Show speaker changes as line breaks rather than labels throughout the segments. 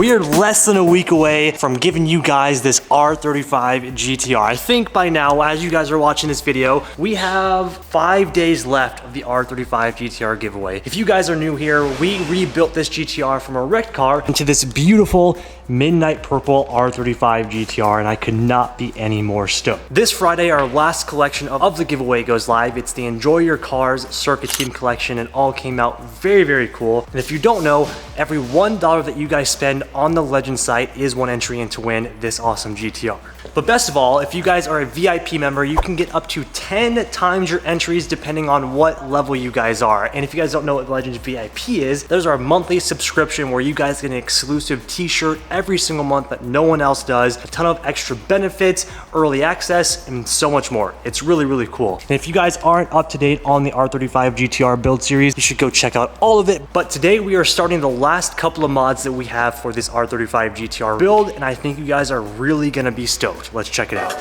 We are less than a week away from giving you guys this R35 GTR. I think by now, as you guys are watching this video, we have 5 days left of the R35 GTR giveaway. If you guys are new here, we rebuilt this GTR from a wrecked car into this beautiful midnight purple R35 GTR, and I could not be any more stoked. This Friday, our last collection of the giveaway goes live. It's the Enjoy Your Cars Circuit Team collection, and all came out very, very cool. And if you don't know, every $1 that you guys spend on the Legend site is one entry in to win this awesome GTR. But best of all, if you guys are a VIP member, you can get up to 10 times your entries depending on what level you guys are. And if you guys don't know what Legends VIP is, there's our monthly subscription where you guys get an exclusive t-shirt every single month that no one else does, a ton of extra benefits, early access, and so much more. It's really, really cool. And if you guys aren't up to date on the R35 GTR build series, you should go check out all of it. But today we are starting the last couple of mods that we have for this R35 GTR build, and I think you guys are really gonna be stoked. Let's check it out.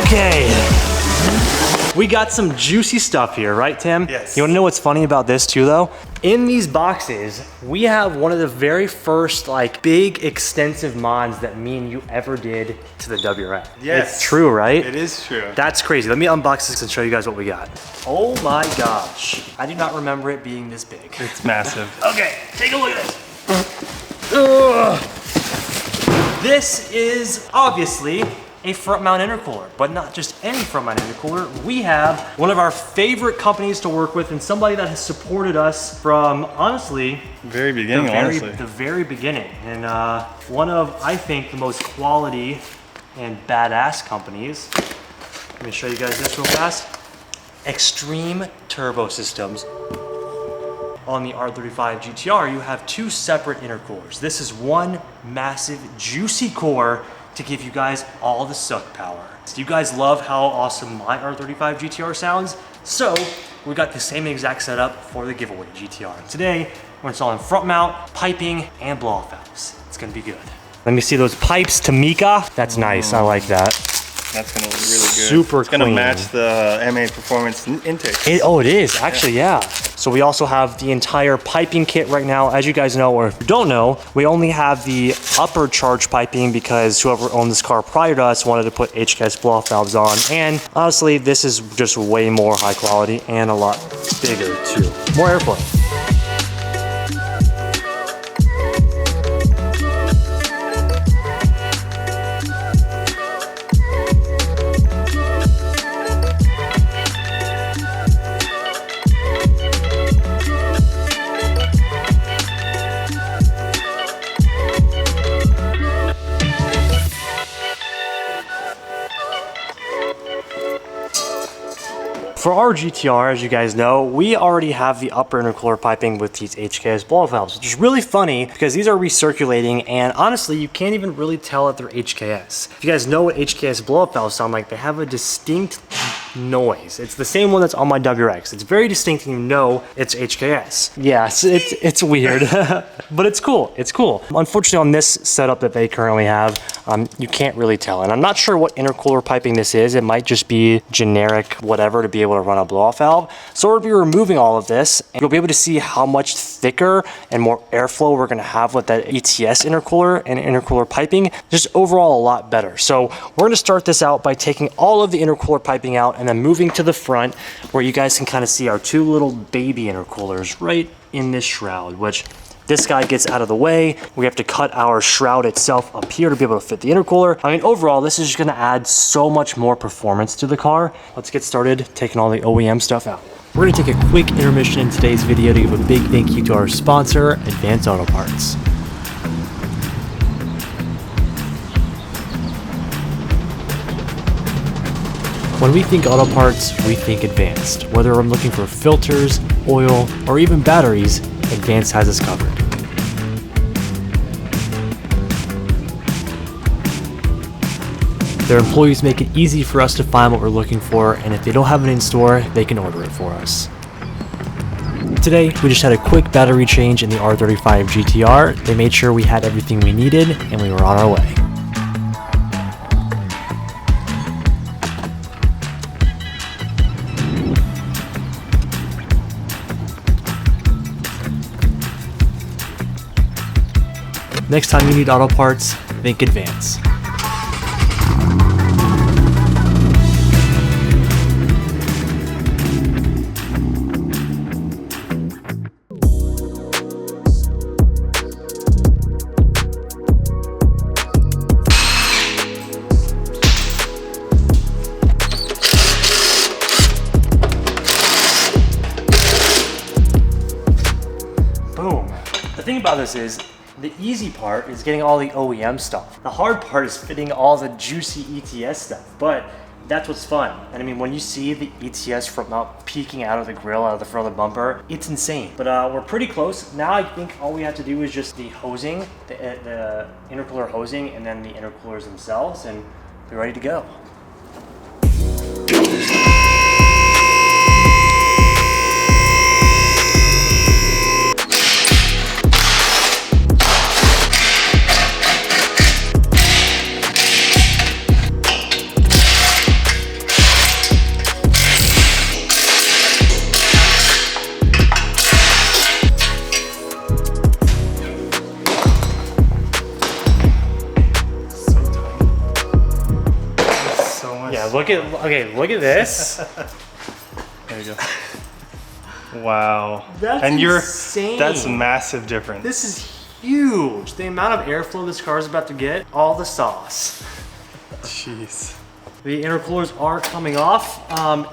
Okay. We got some juicy stuff here, right, Tim?
Yes.
You wanna know what's funny about this too, though? In these boxes, we have one of the very first, like, big, extensive mods that me and you ever did to the WRX.
Yes.
It's true, right?
It is true.
That's crazy. Let me unbox this and show you guys what we got. Oh my gosh. I do not remember it being this big.
It's massive.
Okay, take a look at this. Ugh. This is obviously a front mount intercooler, but not just any front mount intercooler. We have one of our favorite companies to work with and somebody that has supported us from, honestly,
very beginning,
the very beginning. And one of, I think, the most quality and badass companies. Let me show you guys this real fast. Extreme Turbo Systems. On the R35 GTR, you have two separate intercoolers. This is one massive, juicy core to give you guys all the suck power. Do you guys love how awesome my R35 GTR sounds? So we got the same exact setup for the giveaway GTR. Today, we're installing front mount, piping, and blow off valves. It's gonna be good. Let me see those pipes, Tamika. That's nice, I like that.
That's gonna look really good.
Super
It's gonna
clean.
match the MA Performance intake.
Oh, it is, actually, yeah. So we also have the entire piping kit right now. As you guys know, or if you don't know, we only have the upper charge piping because whoever owned this car prior to us wanted to put HKS blow-off valves on. And honestly, this is just way more high quality and a lot bigger too. More airflow. For our GTR, as you guys know, we already have the upper intercooler piping with these HKS blow-off valves, which is really funny because these are recirculating, and honestly, you can't even really tell that they're HKS. If you guys know what HKS blow-off valves sound like, they have a distinct noise. It's the same one that's on my WRX. It's very distinct and you know it's HKS. Yeah, it's weird, but it's cool. It's cool. Unfortunately, on this setup that they currently have, you can't really tell. And I'm not sure what intercooler piping this is. It might just be generic whatever to be able to run a blow-off valve. So we'll be removing all of this and you'll be able to see how much thicker and more airflow we're gonna have with that ETS intercooler and intercooler piping. Just overall a lot better. So we're gonna start this out by taking all of the intercooler piping out and then moving to the front where you guys can kind of see our two little baby intercoolers right in this shroud, which this guy gets out of the way. We have to cut our shroud itself up here to be able to fit the intercooler. I mean, overall, this is just gonna add so much more performance to the car. Let's get started taking all the OEM stuff out. We're gonna take a quick intermission in today's video to give a big thank you to our sponsor, Advanced Auto Parts. When we think auto parts, we think Advanced. Whether I'm looking for filters, oil, or even batteries, Advanced has us covered. Their employees make it easy for us to find what we're looking for, and if they don't have it in store, they can order it for us. Today, we just had a quick battery change in the R35 GTR. They made sure we had everything we needed, and we were on our way. Next time you need auto parts, think advance. Boom. The thing about this is, the easy part is getting all the OEM stuff. The hard part is fitting all the juicy ETS stuff, but that's what's fun. And I mean, when you see the ETS from out peeking out of the grill, out of the front of the bumper, it's insane. But we're pretty close. Now I think all we have to do is just the hosing, the intercooler hosing, and then the intercoolers themselves, and we're ready to go. Look at this.
There you go. Wow.
That's insane.
That's a massive difference.
This is huge. The amount of airflow this car is about to get, all the sauce.
Jeez.
The intercoolers are coming off.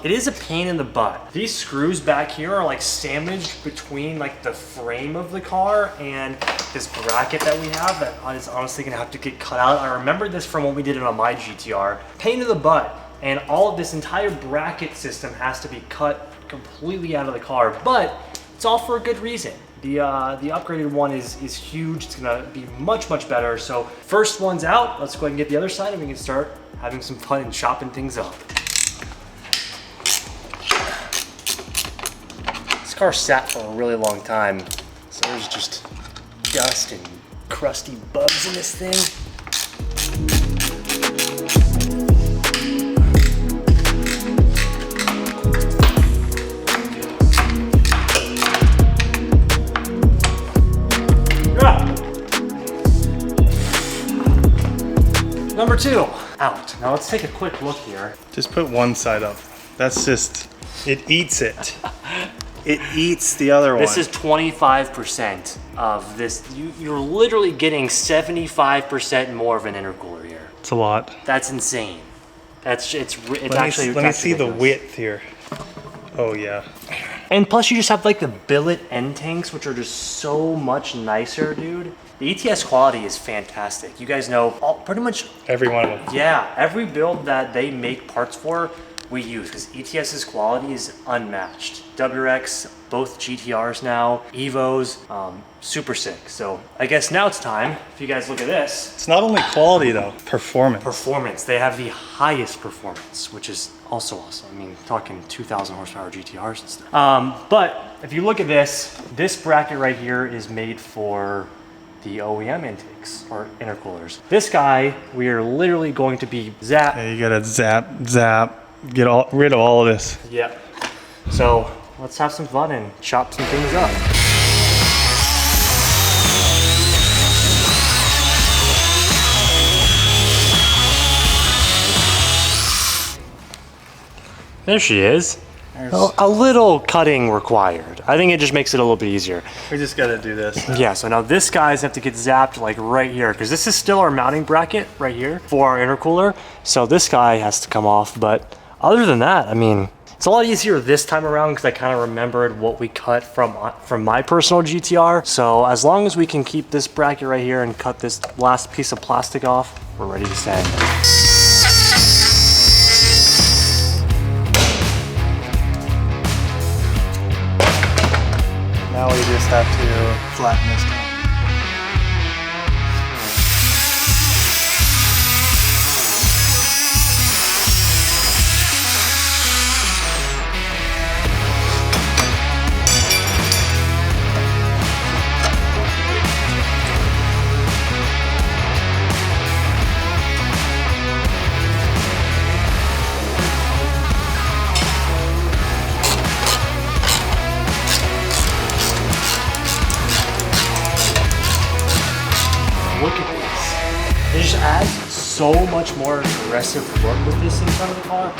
It is a pain in the butt. These screws back here are like sandwiched between like the frame of the car and this bracket that we have that is honestly gonna have to get cut out. I remember this from when we did it on my GTR. Pain in the butt. And all of this entire bracket system has to be cut completely out of the car, but it's all for a good reason. The upgraded one is huge. It's gonna be much, much better. So first one's out. Let's go ahead and get the other side and we can start having some fun and chopping things up. This car sat for a really long time, so there's just dust and crusty bugs in this thing. Number 2, out. Now let's take a quick look here.
Just put one side up. That's just, it eats it. It eats the other one.
This is 25% of this. You're literally getting 75% more of an intercooler here.
It's a lot.
That's insane. It's
Let
actually.
me see the width here. Oh yeah.
And plus you just have like the billet end tanks, which are just so much nicer, dude. The ETS quality is fantastic. You guys know pretty much
every one of them.
Yeah, every build that they make parts for, we use, because ETS's quality is unmatched. WRX, both GTRs now, Evos, super sick. So I guess now it's time, if you guys look at this.
It's not only quality though, performance.
Performance, they have the highest performance, which is also awesome. I mean, talking 2,000 horsepower GTRs and stuff. But if you look at this bracket right here is made for the OEM intakes or intercoolers. This guy, we are literally going to be zap.
Yeah, you gotta zap, get rid of all of this.
Yep. So let's have some fun and chop some things up. There she is. A little cutting required. I think it just makes it a little bit easier.
We just gotta do this now.
Yeah, so now this guy's have to get zapped like right here, because this is still our mounting bracket right here for our intercooler. So this guy has to come off, but other than that, I mean, it's a lot easier this time around because I kind of remembered what we cut from my personal GTR. So as long as we can keep this bracket right here and cut this last piece of plastic off, we're ready to sand.
Now we just have to flatten this down.
It just adds so much more aggressive look with this in front of the car.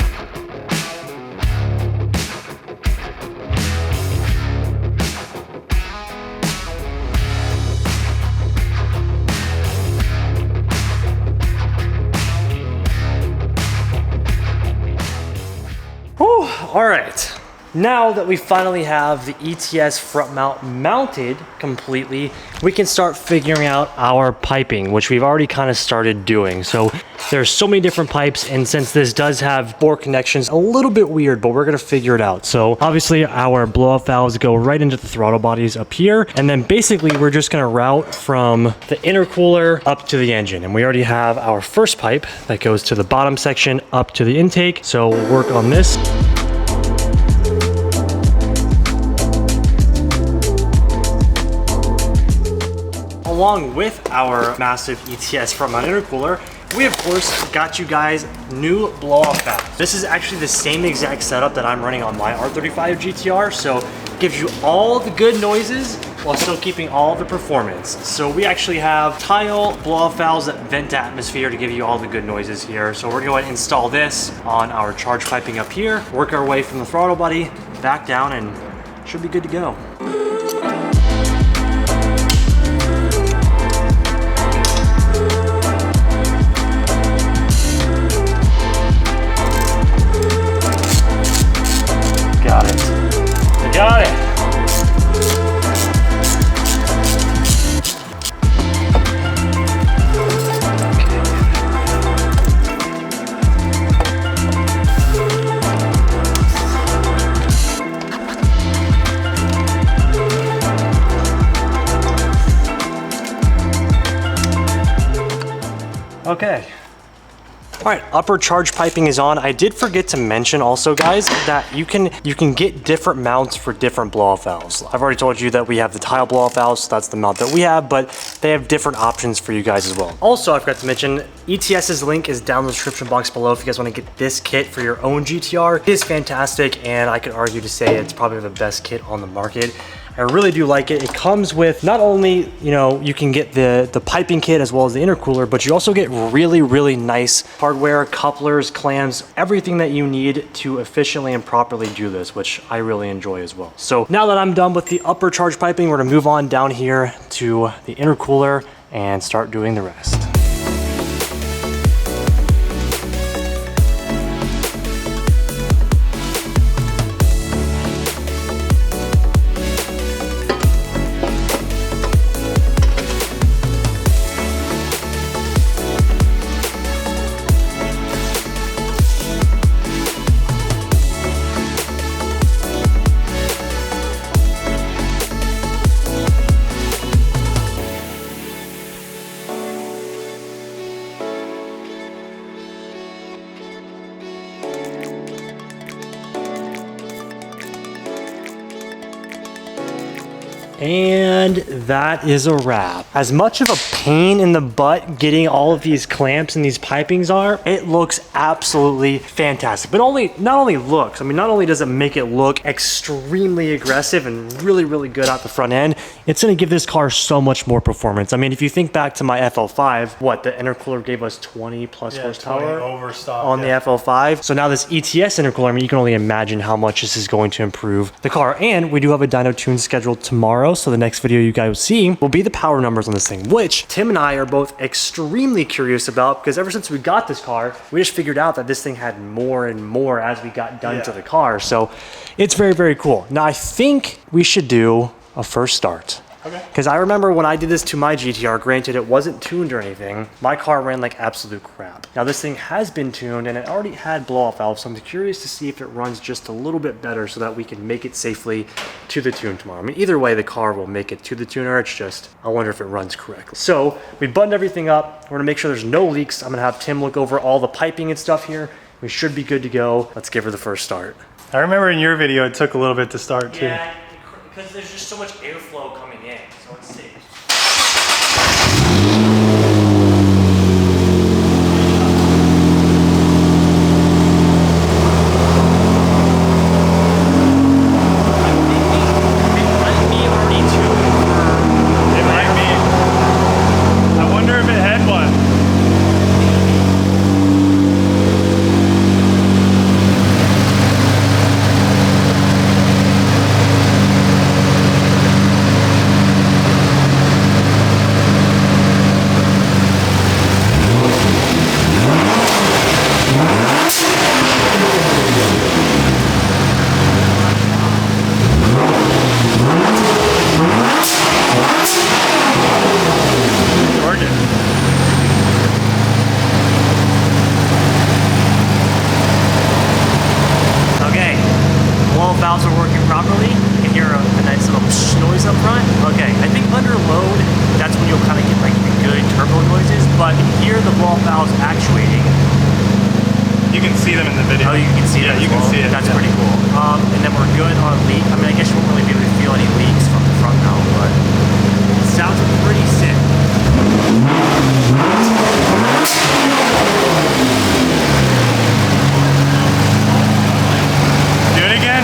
Whew, all right. Now that we finally have the ETS front mount mounted completely, we can start figuring out our piping, which we've already kind of started doing. So there's so many different pipes, and since this does have 4 connections, a little bit weird, but we're gonna figure it out. So obviously our blow-off valves go right into the throttle bodies up here, and then basically we're just gonna route from the intercooler up to the engine. And we already have our first pipe that goes to the bottom section up to the intake. So we'll work on this. Along with our massive ETS front mount intercooler, we of course got you guys new blow-off valves. This is actually the same exact setup that I'm running on my R35 GTR, so it gives you all the good noises while still keeping all the performance. So we actually have tile blow-off valves that vent to atmosphere to give you all the good noises here. So we're gonna go ahead and install this on our charge piping up here, work our way from the throttle body back down, and should be good to go. Got it. I got it. Okay. All right, upper charge piping is on. I did forget to mention also, guys, that you can get different mounts for different blow-off valves. I've already told you that we have the tile blow-off valves, so that's the mount that we have, but they have different options for you guys as well. Also, I forgot to mention, ETS's link is down in the description box below if you guys want to get this kit for your own GTR. It is fantastic, and I could argue to say it's probably the best kit on the market. I really do like it. It comes with not only, you know, you can get the piping kit as well as the intercooler, but you also get really, really nice hardware, couplers, clamps, everything that you need to efficiently and properly do this, which I really enjoy as well. So now that I'm done with the upper charge piping, we're gonna move on down here to the intercooler and start doing the rest. And that is a wrap. As much of a pain in the butt getting all of these clamps and these pipings are, it looks absolutely fantastic. But not only looks, I mean, not only does it make it look extremely aggressive and really, really good out the front end, it's gonna give this car so much more performance. I mean, if you think back to my FL5, what, the intercooler gave us 20 plus horsepower
20 overstock,
on the FL5. So now this ETS intercooler, I mean, you can only imagine how much this is going to improve the car. And we do have a dyno tune scheduled tomorrow. So the next video you guys will see will be the power numbers on this thing, which Tim and I are both extremely curious about, because ever since we got this car, we just figured out that this thing had more and more as we got done to the car. So it's very, very cool. Now I think we should do a first start. Okay. Because I remember when I did this to my GTR, granted it wasn't tuned or anything, my car ran like absolute crap. Now this thing has been tuned and it already had blow-off valves, so I'm curious to see if it runs just a little bit better so that we can make it safely to the tune tomorrow. I mean, either way, the car will make it to the tuner. It's just, I wonder if it runs correctly. So we buttoned everything up. We're gonna make sure there's no leaks. I'm gonna have Tim look over all the piping and stuff here. We should be good to go. Let's give her the first start.
I remember in your video, it took a little bit to start too.
Yeah, because there's just so much airflow coming in. So let's see.
It might be. I wonder if it had one.
noises, but hear the blow-off valves actuating.
You can see them in the video.
Oh, you can see it.
Yeah, you can see it.
That's pretty cool. And then we're good on leak. I mean, I guess you won't really be able to feel any leaks from the front now, but it sounds pretty sick.
Do it again.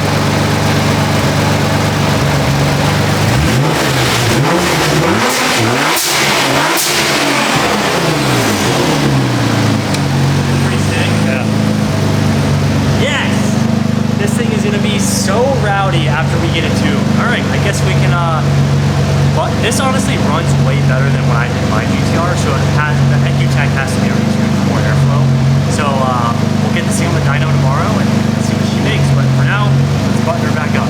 Pretty sick.
Yeah.
Yes! This thing is gonna be so rowdy after we get it tuned. Alright, I guess we can, but this honestly runs way better than when I did my GTR, so it has, the EQ tech has to be retuned for more airflow. So, we'll get to see on the dyno tomorrow and see what she makes, but for now, let's button her back up.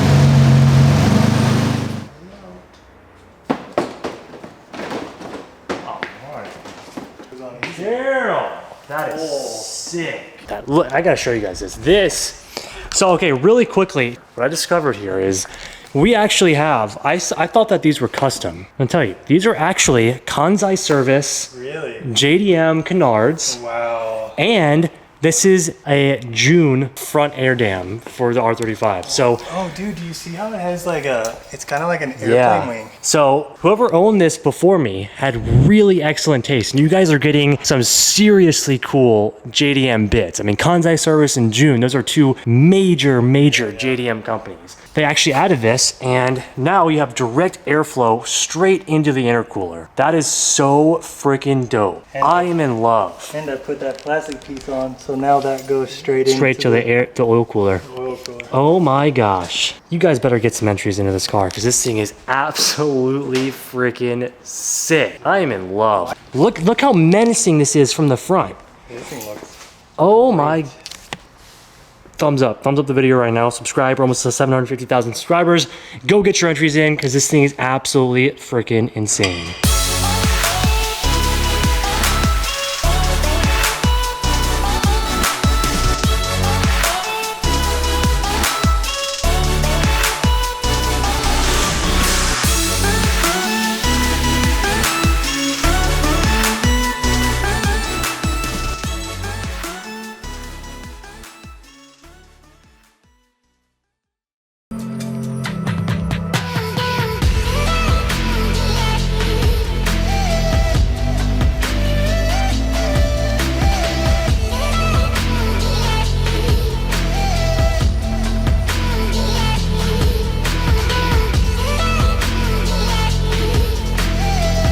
Daryl, that is sick. That, look, I gotta show you guys this. So, okay, really quickly, what I discovered here is we actually have, I thought that these were custom. I'll tell you, these are actually Kansai Service,
Really?
JDM canards,
Wow.
and this is a June front air dam for the R35. So,
Oh, dude, do you see how it has like a? It's kind of like an airplane wing.
So whoever owned this before me had really excellent taste. And you guys are getting some seriously cool JDM bits. I mean, Kansai Service and June, those are two major JDM companies. They actually added this, and now you have direct airflow straight into the intercooler. That is so freaking dope.
And
I am in love.
And I put that plastic piece on, so now that goes straight
To the oil cooler.
oil cooler.
Oh my gosh. You guys better get some entries into this car because this thing is absolutely freaking sick. I am in love. Look how menacing this is from the front.
This thing looks
Oh my. Thumbs up the video right now. Subscribe. We're almost to 750,000 subscribers. Go get your entries in because this thing is absolutely freaking insane.